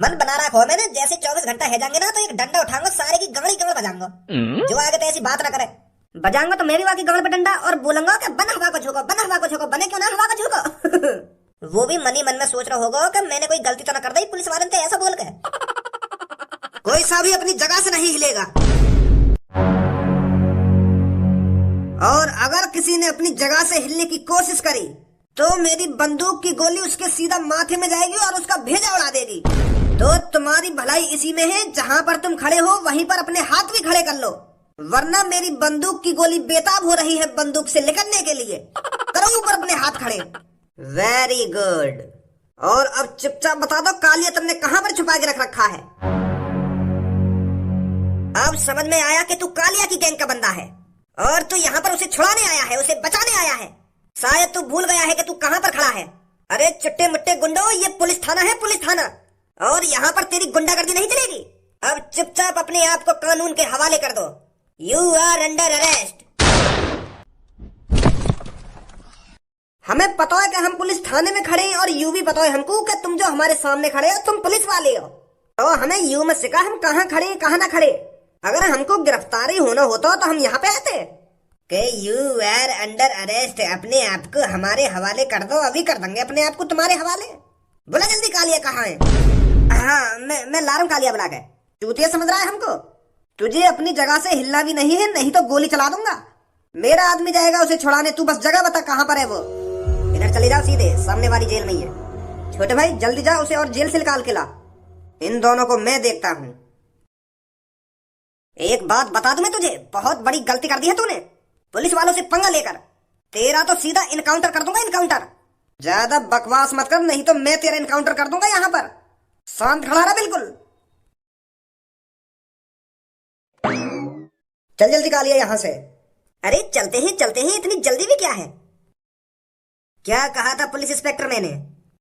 मन बना रखा हो मैंने, जैसे 24 घंटा है जाएंगे ना तो एक डंडा उठाऊंगा, सारे की गंगड़ी कमर बजाऊंगा। जो आगे तो ऐसी बात ना करे, बजाऊंगा तो मेरी वाकी गमल पे डंडा और बोलूंगा कि बन हवा को झोंको, बन हवा को झोंको, बने क्यों ना हवा को झोंको। वो भी मन ही मन में सोच रहा होगा कि मैंने कोई गलती तो ना कर दी पुलिस वाले ने ऐसा बोल के। कोई सा भी अपनी जगह से नहीं हिलेगा, और अगर किसी ने अपनी जगह से हिलने की कोशिश करी तो मेरी बंदूक की गोली उसके सीधा माथे में जाएगी और उसका भेजा उड़ा देगी। तो तुम्हारी भलाई इसी में है, जहाँ पर तुम खड़े हो वहीं पर अपने हाथ भी खड़े कर लो, वरना मेरी बंदूक की गोली बेताब हो रही है बंदूक से निकलने के लिए। करो ऊपर अपने हाथ खड़े। Very good. और अब चुपचाप बता दो कालिया तुमने कहाँ पर छुपा के रख रखा है। अब समझ में आया कि तू कालिया की गैंग का बंदा है और तू यहाँ पर उसे छुड़ाने आया है, उसे बचाने आया है। शायद तू भूल गया है कि तू कहाँ पर खड़ा है। अरे चिट्टे मुट्टे गुंडो, ये पुलिस थाना है, पुलिस थाना, और यहाँ पर तेरी गुंडागर्दी नहीं चलेगी। अब चुपचाप अपने आप को कानून के हवाले कर दो। You are under arrest. हमें पता है कि हम पुलिस थाने में खड़े हैं और यू भी पता है हमको कि तुम जो हमारे सामने खड़े हो तुम पुलिस वाले हो। तो हमें यू मत सिखा हम कहाँ खड़े हैं कहाँ ना खड़े। अगर हमको गिरफ्तारी होना होता तो हम यहाँ पे आते कि यू आर अंडर अरेस्ट। अपने आप को हमारे हवाले कर दो, अभी कर देंगे अपने आप को तुम्हारे हवाले। बोला जल्दी कालिया कहाँ है। हाँ मैं ला रहा हूँ कालिया बुला के। चूतिया समझ रहा है हमको। तुझे अपनी जगह से हिलना भी नहीं है, नहीं तो गोली चला दूंगा। मेरा आदमी जाएगा उसे छुड़ाने, तू बस जगह बता कहाँ पर है वो। इधर चले जाओ, सीधे सामने वाली जेल में ही है। छोटे भाई जल्दी जा उसे और जेल से निकाल के ला। इन दोनों को मैं देखता हूँ। एक बात बता दूं मैं तुझे, बहुत बड़ी गलती कर दी है तूने पुलिस वालों से पंगा लेकर। तेरा तो सीधा इनकाउंटर कर दूंगा, इनकाउंटर। ज्यादा बकवास मत कर, नहीं तो मैं तेरा इनकाउंटर कर दूंगा यहाँ पर। शांत खड़ा रहा बिल्कुल। चल जल्दी कालिया यहाँ से। अरे चलते हैं, इतनी जल्दी भी क्या है। क्या कहा था पुलिस इंस्पेक्टर मैंने,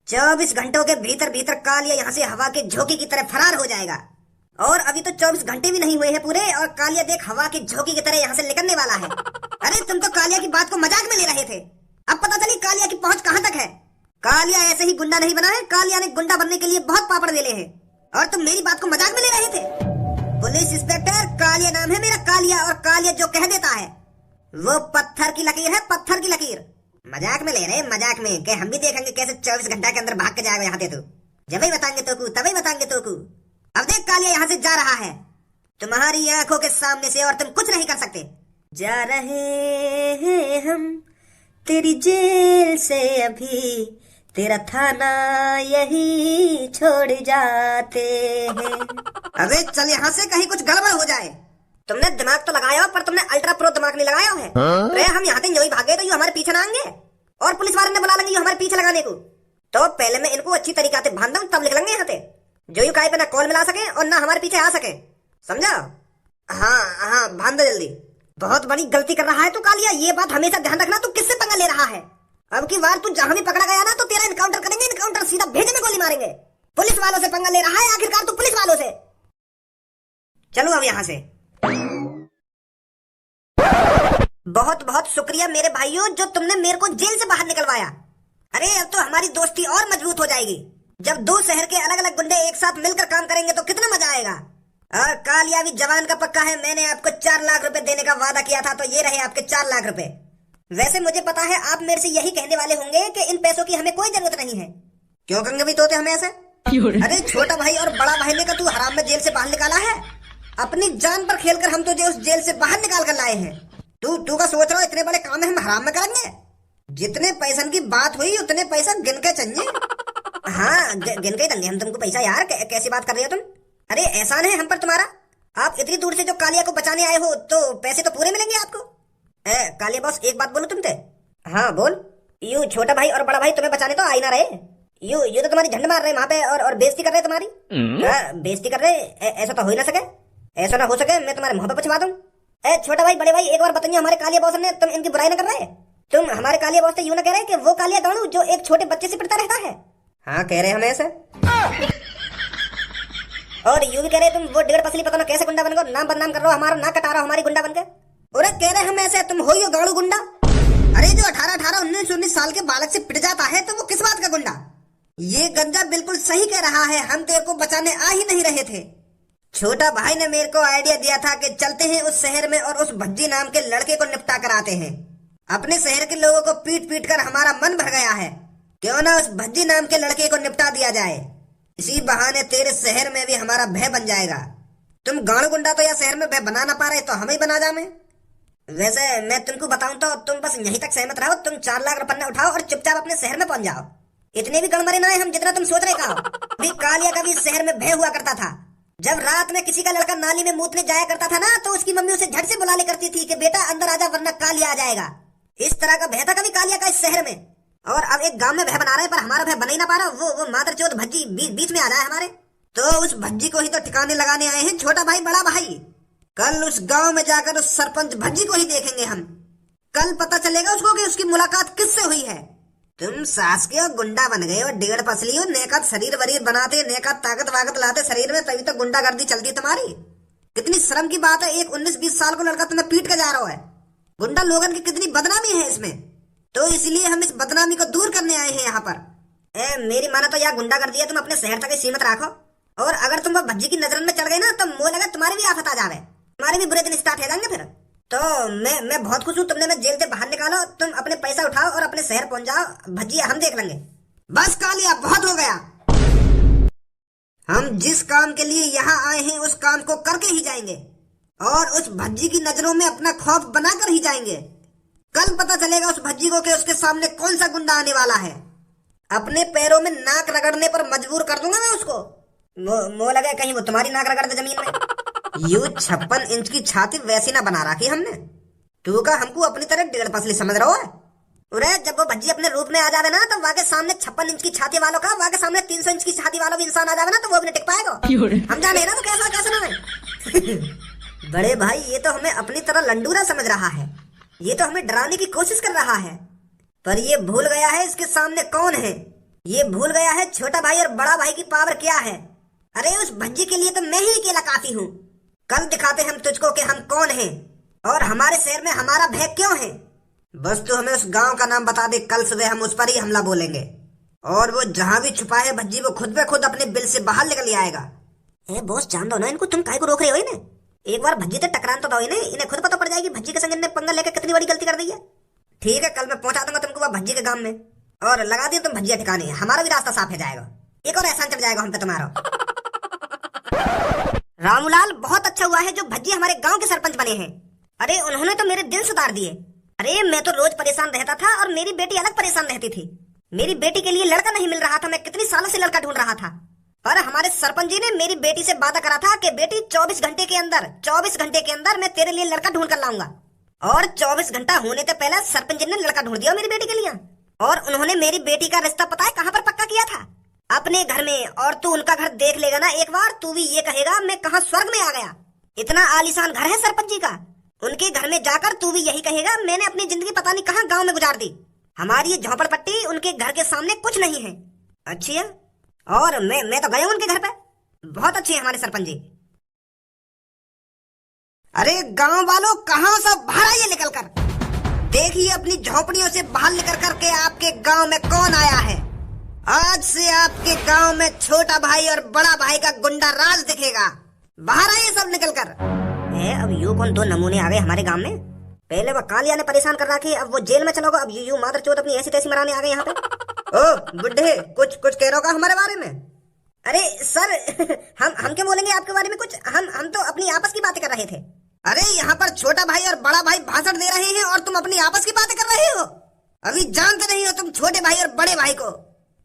24 घंटों के भीतर भीतर कालिया यहाँ से हवा के झोंके की तरह फरार हो जाएगा। और अभी तो 24 घंटे भी नहीं हुए हैं पूरे और कालिया देख हवा के झोंके की तरह यहाँ से निकलने वाला है। अरे तुम तो कालिया की बात को मजाक में ले रहे थे, अब पता चली कालिया की पहुंच कहाँ तक है। कालिया ऐसे ही गुंडा नहीं बना है, कालिया ने गुंडा बनने के लिए बहुत पापड़ बेले हैं और तुम मेरी बात को मजाक में ले रहे थे। पुलिस इंस्पेक्टर कालिया नाम है मेरा, कालिया, और कालिया जो कह देता है वो पत्थर की लकीर है, पत्थर की लकीर। मजाक में ले रहे, मजाक में, कि हम भी देखेंगे कैसे 24 घंटा के अंदर भाग के जाएगा यहाँ से तू। जब ही बताएंगे तो को, तभी बताएंगे तो को। अब देख कालिया यहाँ से जा रहा है तुम्हारी आंखों के सामने से और तुम कुछ नहीं कर सकते। जा रहे हैं हम तेरी जेल से अभी, तेरा थाना यही छोड़ जाते हैं। अबे चल यहाँ से, कहीं कुछ गड़बड़ हो जाए। तुमने दिमाग तो लगाया पर तुमने अल्ट्रा प्रो दिमाग नहीं लगाया है। अरे हम यहाँ से यूं ही भागे तो यूं हमारे पीछे ना आएंगे और पुलिस वाले ने बुला लेंगे हमारे पीछे लगाने को। तो पहले मैं इनको अच्छी तरीका से बांध दूं तब निकलेंगे यहाँ से, जो यू काय पे ना कॉल मिला सके और ना हमारे पीछे आ सके, समझा। हाँ बांध दो जल्दी। बहुत बड़ी गलती कर रहा है तू कालिया, ये बात हमेशा ध्यान रखना। तू किससे पंगा ले रहा है। अब की बार तू जहां भी पकड़ा गया ना तो तेरा इनकाउंटर करेंगे, इनकाउंटर, सीधा भेजे में गोली मारेंगे। पुलिस वालों से पंगा ले रहा है आखिरकार तू, पुलिस वालों से। चलो अब यहाँ से। बहुत बहुत शुक्रिया मेरे भाइयों जो तुमने मेरे को जेल से बाहर निकलवाया। अरे अब तो हमारी दोस्ती और मजबूत हो जाएगी। जब दो शहर के अलग अलग गुंडे एक साथ मिलकर काम करेंगे तो कितना मजा आएगा। और कालिया भी जवान का पक्का है, मैंने आपको 4 लाख रुपए देने का वादा किया था तो ये रहे आपके 4 लाख रुपए। वैसे मुझे पता है आप मेरे से यही कहने वाले होंगे कि इन पैसों की हमें कोई जरूरत नहीं है। क्यों कहेंगे भी तोते हमें ऐसे। अरे छोटा भाई और बड़ा भाई ने का तू हराम में जेल से बाहर निकाला है। अपनी जान पर खेलकर हम तुझे उस जेल से बाहर निकाल कर लाए हैं। तू का सोच रहा हो इतने बड़े काम है हम हराम में करेंगे। जितने पैसन की बात हुई उतने पैसा गिन के चाहिए। हाँ गिन के देंगे हम तुमको पैसा। यार कैसी बात कर रहे हो तुम। अरे एहसान है हम पर तुम्हारा, आप इतनी दूर से जो कालिया को बचाने आए हो तो पैसे तो पूरे मिलेंगे आपको। कालिया बॉस एक बात बोलो तुमसे। हाँ बोल। यू छोटा भाई और बड़ा भाई तुम्हें बचाने तो आ ही ना रहे। यू तो तुम्हारी झंड मार रहे वहाँ पे और बेइज्जती कर रहे तुम्हारी। बेइज्जती कर रहे, ऐसा तो हो ही ना सके। ऐसा ना हो सके मैं तुम्हारे मुंह पे पछवा दूं। छोटा भाई बड़े भाई एक बार बताइए हमारे कालिया बॉस ने, तुम इनकी बुराई ना कर रहे। तुम हमारे कालिया बॉस से यूं ना कह रहे कि वो कालिया गाड़ू जो एक छोटे बच्चे से पिटता रहता है। हाँ कह रहे हम ऐसे। और यूं भी कह रहे तुम वो डेढ़ पसली पता ना कैसे गुंडा बन गो, नाम बदनाम कर रहे हो हमारा, ना कटा रहा हमारी गुंडा बनके। और कह रहे हम ऐसे, तुम हो ही गाड़ू गुंडा। अरे जो 18, 19 साल के बालक से पिट जाता है तो वो किस बात का गुंडा। ये गंजा बिल्कुल सही कह रहा है, हम तेरे को बचाने आ ही नहीं रहे थे। छोटा भाई ने मेरे को आइडिया दिया था कि चलते हैं उस शहर में और उस भज्जी नाम के लड़के को निपटा कर आते हैं। अपने शहर के लोगों को पीट पीट कर हमारा मन भर गया है, क्यों ना उस भज्जी नाम के लड़के को निपटा दिया जाए। इसी बहाने तेरे शहर में भी हमारा भय बन जाएगा। तुम गांव गुंडा तो या शहर में भय बना ना पा रहे तो हमें ही बना जामे। वैसे मैं तुमको बताऊं तो तुम बस यहीं तक सहमत रहो। तुम 4 लाख रुपया उठाओ और चुपचाप अपने शहर में पहुंच जाओ। इतने भी गड़मरे ना है हम जितना तुम सोच रहे का। अभी कालिया का भी शहर में भय हुआ करता था। जब रात में किसी का लड़का नाली में मूतने जाया करता था ना, तो उसकी मम्मी उसे झट से बुला ले करती थी कि बेटा अंदर आजा वरना कालिया आ जाएगा। इस तरह का भय था कभी कालिया का इस शहर में। और अब एक गांव में भय बना रहे पर हमारा भय बना ही ना पा रहा। वो मादरचोद भज्जी बीच में आ रहा है हमारे। तो उस भज्जी को ही तो ठिकाने लगाने आए हैं छोटा भाई बड़ा भाई। कल उस गांव में जाकर उस सरपंच भज्जी को ही देखेंगे हम। कल पता चलेगा उसको कि उसकी मुलाकात किससे हुई है। तुम सास के और गुंडा बन गए हो, 1.5 पसली हो, नेका शरीर वरीर बनाते, नेका ताकत वाकत लाते शरीर में, तभी तो गुंडागर्दी चलती है तुम्हारी। कितनी शर्म की बात है, एक 19-20 साल को लड़का तुम्हें पीट के जा रहा है। गुंडा लोगन की कितनी बदनामी है इसमें। तो इसलिए हम इस बदनामी को दूर करने आए हैं यहाँ पर। मेरी माना तो यह गुंडागर्दी है, तुम अपने शहर तक ही सीमित रखो। और अगर तुम वो भज्जी की नजर में चढ़ गए ना तो मोह लगा तुम्हारी भी आफत आ जावे, तुम्हारे भी बुरे दिन स्टार्ट हो जाएंगे फिर। तो मैं बहुत खुश हूँ, तुमने मैं जेल से बाहर निकालो। तुम अपने पैसा उठाओ और अपने शहर पहुंच जाओ, भज्जी हम देख लेंगे। बस कालिया बहुत हो गया। हम जिस काम के लिए यहाँ आए हैं उस काम को करके ही जाएंगे और उस भज्जी की नजरों में अपना खौफ बनाकर ही जाएंगे। कल पता चलेगा उस भज्जी को कि उसके सामने कौन सा गुंडा आने वाला है। अपने पैरों में नाक रगड़ने पर मजबूर कर दूंगा मैं उसको। मोह लगे कहीं वो तुम्हारी नाक रगड़ दे जमीन में। यू 56 इंच की छाती वैसी ना बना रखी हमने। तू का हमको अपनी तरह 1.5 पसली समझ रहा है। अरे जब वो भज्जी अपने रूप में आ जावे ना तो वहाँ के सामने 56 इंच की छाती वालों का, वहाँ के सामने 300 इंच की छाती वालों भी इंसान आ जावे ना तो वो भी नहीं टिक पाएगा। हम जाने ना तो कैसा ना। बड़े भाई ये तो हमें अपनी तरह लंडूरा समझ रहा है, ये तो हमें डराने की कोशिश कर रहा है, पर ये भूल गया है इसके सामने कौन है। ये भूल गया है छोटा भाई और बड़ा भाई की पावर क्या है। अरे उस भज्जी के लिए तो मैं ही अकेला काफी हूँ। कल दिखाते हम तुझको कि हम कौन हैं और हमारे शहर में हमारा भय क्यों है। बस तू हमें उस गांव का नाम बता दे, कल सुबह हम उस पर ही हमला बोलेंगे और वो जहां भी छुपा है भज्जी वो खुद ब खुद अपने बिल से बाहर निकल आएगा। बॉस जान दो ना इनको, तुम काहे को रोक रहे हो इन्हें। एक बार भज्जी से टकरान तो दो इन्हें खुद पता पड़ जाएगी भज्जी के संग इन्हें पंगा लेकर कितनी बड़ी गलती कर दी है। ठीक है कल मैं पहुंचा दूंगा तुमको वह भज्जी के गांव में और लगा दिया तुम भज्जिया ठिकाने, हमारा भी रास्ता साफ हो जाएगा। एक और एहसान चढ़ जाएगा हम पे तुम्हारा। रामूलाल बहुत अच्छा हुआ है जो भज्जी हमारे गांव के सरपंच बने हैं। अरे उन्होंने तो मेरे दिल सुधार दिए। अरे मैं तो रोज परेशान रहता था और मेरी बेटी अलग परेशान रहती थी। मेरी बेटी के लिए लड़का नहीं मिल रहा था, मैं कितनी सालों से लड़का ढूंढ रहा था। और हमारे सरपंच जी ने मेरी बेटी से वादा करा था कि बेटी 24 घंटे के अंदर मैं तेरे लिए लड़का ढूंढ कर लाऊंगा। और 24 घंटा होने से पहले सरपंच जी ने लड़का ढूंढ दिया मेरी बेटी के लिए। और उन्होंने मेरी बेटी का रिश्ता पता है कहाँ पर पक्का किया था? अपने घर में। और तू उनका घर देख लेगा ना एक बार, तू भी ये कहेगा मैं कहाँ स्वर्ग में आ गया। इतना आलीशान घर है सरपंच जी का। उनके घर में जाकर तू भी यही कहेगा मैंने अपनी जिंदगी पता नहीं कहाँ गांव में गुजार दी। हमारी ये झोपड़पट्टी उनके घर के सामने कुछ नहीं है। अच्छी है। और मैं तो गया हूं उनके घर पे, बहुत अच्छे हैं हमारे सरपंच जी। अरे गांव वालों कहाँ सब बाहर आइए निकल कर, देखिए अपनी झोपड़ियों से बाहर निकल करके आपके गांव में कौन आया है। आज से आपके गांव में छोटा भाई और बड़ा भाई का गुंडा राज दिखेगा। बाहर आइए सब निकल कर। अब यू कौन 2 नमूने आ गए हमारे गांव में। पहले वो कालिया ने परेशान कर रखी, अब वो जेल में चलोगा, अब यू मादरचोद अपनी ऐसी तैसी मराने आ गए यहाँ पे। ओ बुड्ढे कुछ कह रहा होगा हमारे बारे में। अरे सर हम क्या बोलेंगे आपके बारे में कुछ, हम तो अपनी आपस की बातें कर रहे थे। अरे यहाँ पर छोटा भाई और बड़ा भाई भाषण दे रहे हैं और तुम अपनी आपस की बातें कर रहे हो। अभी जानते नहीं हो तुम छोटे भाई और बड़े भाई को।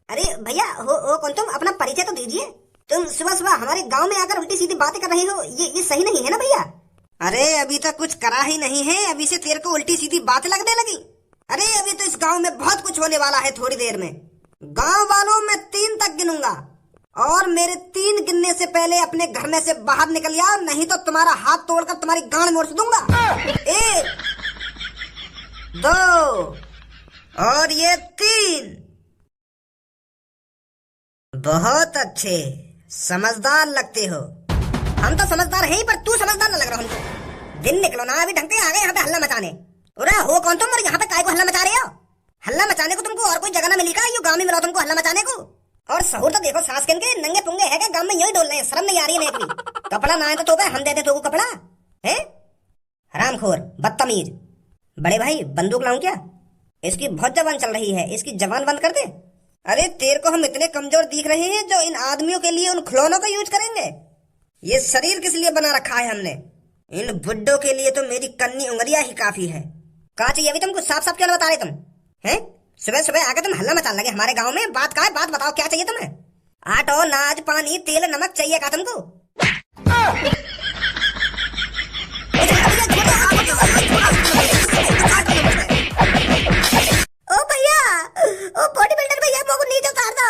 अरे भैया हो कौन तुम, अपना परिचय तो दीजिए। तुम सुबह सुबह हमारे गांव में आकर उल्टी सीधी बातें कर रहे हो, ये सही नहीं है ना भैया। अरे अभी तक कुछ करा ही नहीं है, अभी से तेरे को उल्टी सीधी बातें लगने लगी। अरे अभी तो इस गांव में बहुत कुछ होने वाला है थोड़ी देर में। गांव वालों मैं 3 तक गिनूंगा और मेरे 3 गिनने से पहले अपने घर में से बाहर निकल जाओ, नहीं तो तुम्हारा हाथ तोड़कर तुम्हारी गांड मोड़ दूंगा। 1 2 और ये 3। बहुत अच्छे, समझदार लगते हो। हम तो समझदार हैं पर तू समझदार न लग रहा हमको। दिन निकलो ना अभी ढंग से आ गए यहाँ पे हल्ला मचाने। अरे हो कौन तुम और यहाँ पे काय को हल्ला मचा रहे हो? हल्ला मचाने को तुमको और कोई जगह ना मिली का? यू गांव में मिला तुमको हल्ला मचाने को? और सहूर तो देखो सास के नंगे पुंगे है क्या गांव में यूं ही डोल रहे हैं, शर्म नहीं आ रही है एक भी। कपड़ा ना है तो हम देते तो कपड़ा है। हरामखोर बदतमीज। बड़े भाई बंदूक लाऊं क्या? इसकी बहुत जवान चल रही है, इसकी जवान बंद कर दे। अरे तेरे को हम इतने कमजोर दिख रहे हैं जो इन आदमियों के लिए उन खिलौनों का यूज करेंगे? ये शरीर किस लिए बना रखा है हमने? इन बुड्ढों के लिए तो मेरी कन्नी उंगलियां ही काफी है। कहा चाहिए अभी तुमको? साफ साफ क्यों बता रहे तुम हैं? सुबह सुबह आके तुम हल्ला मचाने लगे हमारे गांव में। बात का है, बात बताओ क्या चाहिए तुम्हें? आटो नाज पानी तेल नमक चाहिए क्या तुमको? ओ भैया, ओ बॉडी बिल्डर भैया मोको नीचे उतार दो।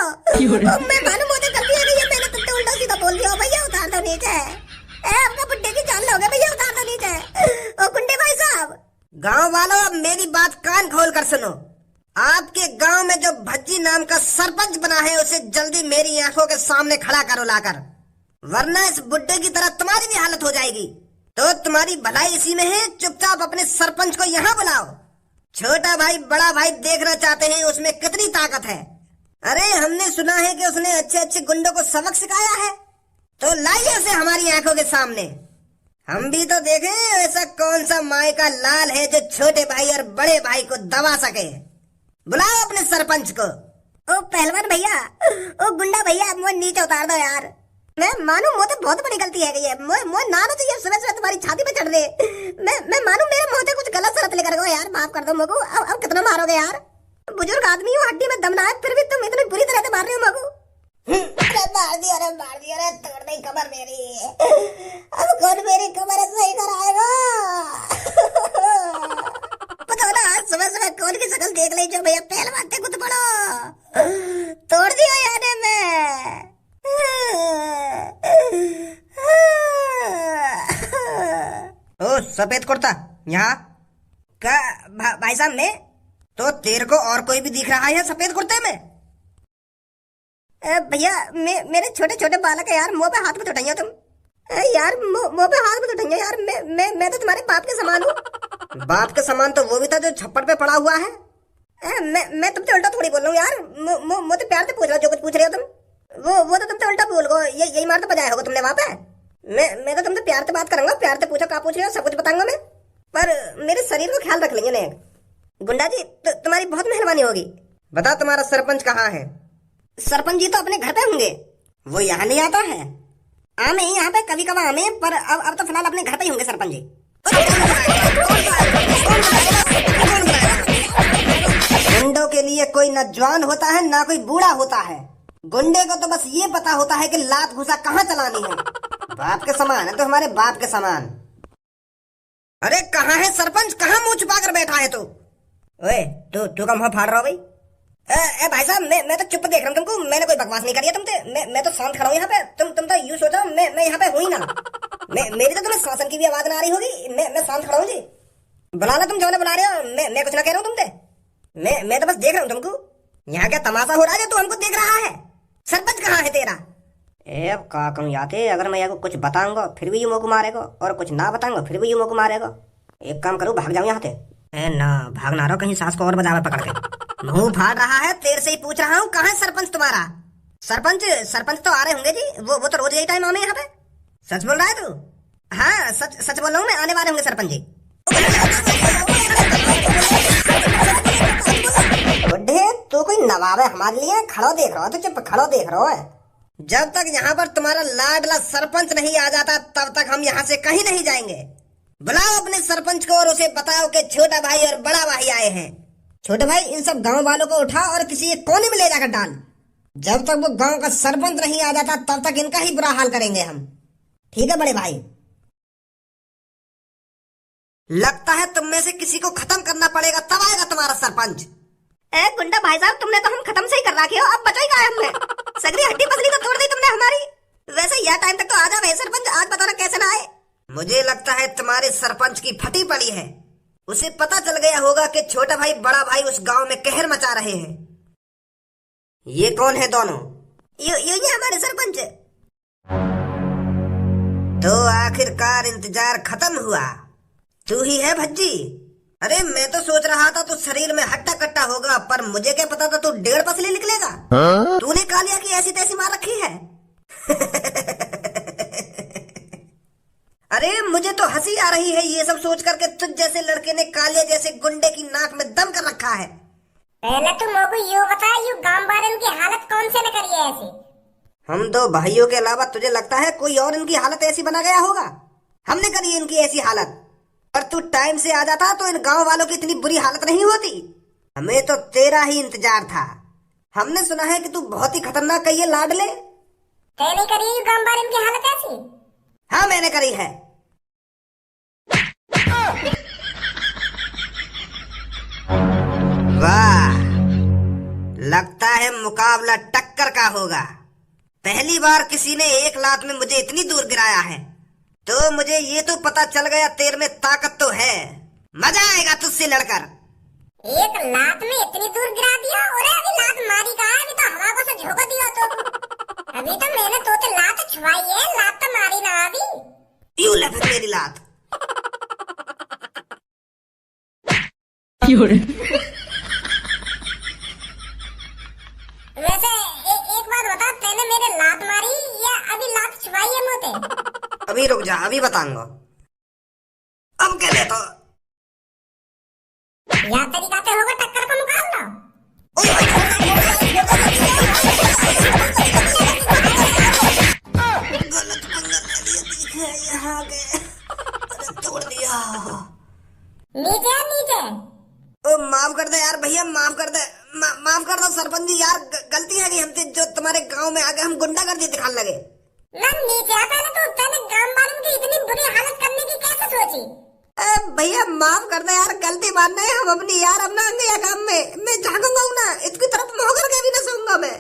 मैं मालूम होता गलती हो गई है, मैंने तुमसे उल्टा सीधा बोल दिया। भैया उतार दो नीचे। आपका बुड्ढे की जान लोगे भैया, उतार दो नीचे। ओ गुंडे भाई साहब। गांव वालों अब मेरी बात कान खोल कर सुनो। आपके गांव में जो भज्जी नाम का सरपंच बना है उसे जल्दी मेरी आंखों के सामने खड़ा करो लाकर, वरना इस बुड्ढे की तरह तुम्हारी भी हालत हो जाएगी। तो तुम्हारी भलाई इसी में है, चुपचाप अपने सरपंच को यहाँ बुलाओ। छोटा भाई बड़ा भाई देखना चाहते हैं उसमें कितनी ताकत है। अरे हमने सुना है कि उसने अच्छे अच्छे गुंडों को सबक सिखाया है, तो लाइए उसे हमारी आंखों के सामने। हम भी तो देखें ऐसा कौन सा माय का लाल है जो छोटे भाई और बड़े भाई को दबा सके। बुलाओ अपने सरपंच को। ओ पहलवान भैया, ओ गुंडा भैया, मुझे नीचे उतार दो यार। मैं मानू मुझे बहुत बड़ी गलती है ये, मुझे ना तो ये सुबह सुबह तुम्हारी छाती पे चढ़ दे। मैं मानू मेरे मुंह से कुछ गलत शरत लेकर गो यार, माफ कर दो मुझको। अब कितना मारोगे यार? बुजुर्ग आदमी हूँ, हड्डी में दम ना है, फिर भी तुम इतनी बुरी तरह से मार रहे हो मुझको। अरे मार दिया, अरे मार दिया, अरे तोड़ दी कमर मेरी। अब कौन मेरी कमर सही कराएगा? पता ना आज सुबह सुबह कौन की शक्ल देख ली जो भैया पहलवान थे कुछ बड़ो। तोड़ दिया यार मैं। ओ सफेद कुर्ता यहाँ का भाई साहब मैं तो तेरे को और कोई भी दिख रहा है सफेद कुर्ते में? भैया मेरे छोटे छोटे बालक है यार, मुंह पे हाथ में उठाइए तुम यार, मुंह पे हाथ में उठाइए यार। मैं तो तुम्हारे बाप के समान हूँ। बाप के समान तो वो भी था जो छप्पड़ पे पड़ा हुआ है। मैं तुमसे उल्टा थोड़ी बोल रहा हूँ यार, मुझे प्यार से पूछ रहा जो कुछ पूछ रहे हो तुम। वो तो तुमसे उल्टा बोल गो, यही मार तो बजाया होगा तुमने वहाँ पे। मैं तो तुमसे प्यार से बात करूंगा, प्यार से पूछो क्या पूछ रहे हो, सब कुछ बताऊंगा मैं, पर मेरे शरीर को ख्याल रख लेंगे ना। गुंडा जी तुम्हारी बहुत मेहरबानी होगी। बता तुम्हारा सरपंच कहाँ है? सरपंच जी तो अपने घर पे होंगे, वो यहाँ नहीं आता है। आमे यहाँ पे कभी कभार आमे, पर अब तो फिलहाल अपने घर पे ही होंगे सरपंच जी। गुंडों के लिए कोई न जवान होता है ना कोई बूढ़ा होता है। गुंडे को तो बस ये पता होता है कि लात घुसा कहाँ चलानी है। बाप के समान है तो हमारे बाप के समान। अरे कहाँ है सरपंच, कहाँ मुंह छुपा कर बैठा है तू? ओए तू का मुंह फाड़ रहा हो भाई? भाई साहब मैं तो चुप देख रहा हूँ तुमको, मैंने कोई बकवास नहीं करी है तुमसे। मैं तो शांत खड़ा हूँ यहाँ पे। तुम तो यूं सोचो मैं यहाँ पे हुई ना। मेरी तो तुम्हें शासन की भी आवाज ना आ रही होगी। मैं शांत खड़ा हूँ जी। बुला लो तुम जो बुला रहे हो, मैं कुछ ना कह रहा हूँ तुमसे। मैं तो बस देख रहा हूँ तुमको। यहाँ क्या तमाशा हो रहा है जो तू हमको देख रहा है? सरपंच कहाँ है तेरा? अब का कहूँ याते, अगर मैं यहाँ कुछ बताऊंगा फिर भी यू मोको मारेगा, और कुछ ना बताऊंगा फिर भी यू मोको मारेगा। एक काम करूँ भाग जाऊँ यहाँ से। ना भाग ना रहो, कहीं सास को और बजावे पकड़ के। मुंह फाड़ रहा है, तेरे से ही पूछ रहा हूँ कहाँ है सरपंच तुम्हारा? सरपंच तो आ रहे होंगे जी, वो तो रोज यही टाइम आमे यहाँ पे। सच बोल रहा है तू? हाँ सच बोल रहा हूँ मैं, आने वाले होंगे सरपंच जी। बुड्ढे तू कोई नवाब है हमारे लिए? खड़ो देख रहा हो तो चुप खड़ो देख रहा है। जब तक यहाँ पर तुम्हारा लाडला सरपंच नहीं आ जाता तब तक हम यहाँ से कहीं नहीं जाएंगे। बुलाओ अपने सरपंच को और उसे बताओ कि छोटा भाई और बड़ा भाई आए हैं। छोटे भाई इन सब गांव वालों को उठा और किसी एक कोने में ले जाकर डाल। जब तक वो गांव का सरपंच नहीं आ जाता तब तक इनका ही बुरा हाल करेंगे हम। ठीक है बड़े भाई? लगता है तुम में से किसी को खत्म करना पड़ेगा, तब आएगा तुम्हारा सरपंच। गुंडा भाई साहब तुमने तो हम खत्म से ही कर रखे हो, अब बचा ही क्या है हमने? सगरी हड्डी पसली तो तोड़ दी तुमने हमारी। वैसे यह टाइम तक तो आ जाए सरपंच, आज बताना कैसे ना आए। मुझे लगता है तुम्हारे सरपंच की फटी पड़ी है। उसे पता चल गया होगा कि छोटा भाई बड़ा भाई उस गांव में कहर मचा रहे हैं। ये कौन है दोनों? ये हमारे सरपंच। तो आखिरकार इंतजार खत्म हुआ, तू ही है भज्जी? अरे मैं तो सोच रहा था तू शरीर में हट्टा कट्टा होगा, पर मुझे क्या पता था तू 1.5 पसली निकलेगा। तूने कालिया की ऐसी तैसी मार रखी है? अरे मुझे तो हंसी आ रही है ये सब सोच करके तुझ जैसे लड़के ने कालिया जैसे गुंडे की नाक में दम कर रखा है। पहले तुम मोको यू बता, यू गांव वालों की हालत कौन से ने करी है ऐसी? हम दो भाइयों के अलावा तुझे लगता है कोई और इनकी हालत ऐसी बना गया होगा? हमने करी इनकी ऐसी हालत। पर तू टाइम से आ जाता तो इन गांव वालों की इतनी बुरी हालत नहीं होती। हमें तो तेरा ही इंतजार था। हमने सुना है कि तू बहुत ही खतरनाक कही है लाडले। तेने करी यू गांव वालों की हालत ऐसी? हाँ मैंने करी है। वाह, लगता है मुकाबला टक्कर का होगा। पहली बार किसी ने एक लात में मुझे इतनी दूर गिराया है, तो मुझे ये तो पता चल गया तेरे में ताकत तो है। मजा आएगा तुझसे लड़कर। एक लात में इतनी दूर गिरा दिया? और अभी लात मारी कहाँ है? अभी तो हवा को से झोंक दिया तो। अभी तो मैंने तो लात छुआई है, लात तो मारी ना अभी। यूं ले फिर मेरी लात। वैसे एक बात बता, तेने मेरे लात मारी या अभी लात छुआई है मुझे? अभी रुक जा, अभी बताऊंगा। अब क्या ले तो या तरीका से होगा टक्कर का मुकाबला। गलत पंगा ले लिया, दिखे यहाँ गए, तोड़ दिया। नीचे नीचे। ओ माफ कर दे यार भैया, माफ कर दे, माफ कर दो सरपंच जी यार, गलती है कि हमसे जो तुम्हारे गांव में आके हम गुंडागर्दी दिखाने लगे। ना नीचे आ, पहले तो तेने गांव वालों की इतनी बुरी हालत करने की कैसे सोची? भैया माफ कर दे यार, गलती मानना है हम अपनी यार। अब ना आएंगे काम में मैं झांकूंगा ना, इसकी तरफ मुंह करके भी ना सोऊंगा मैं।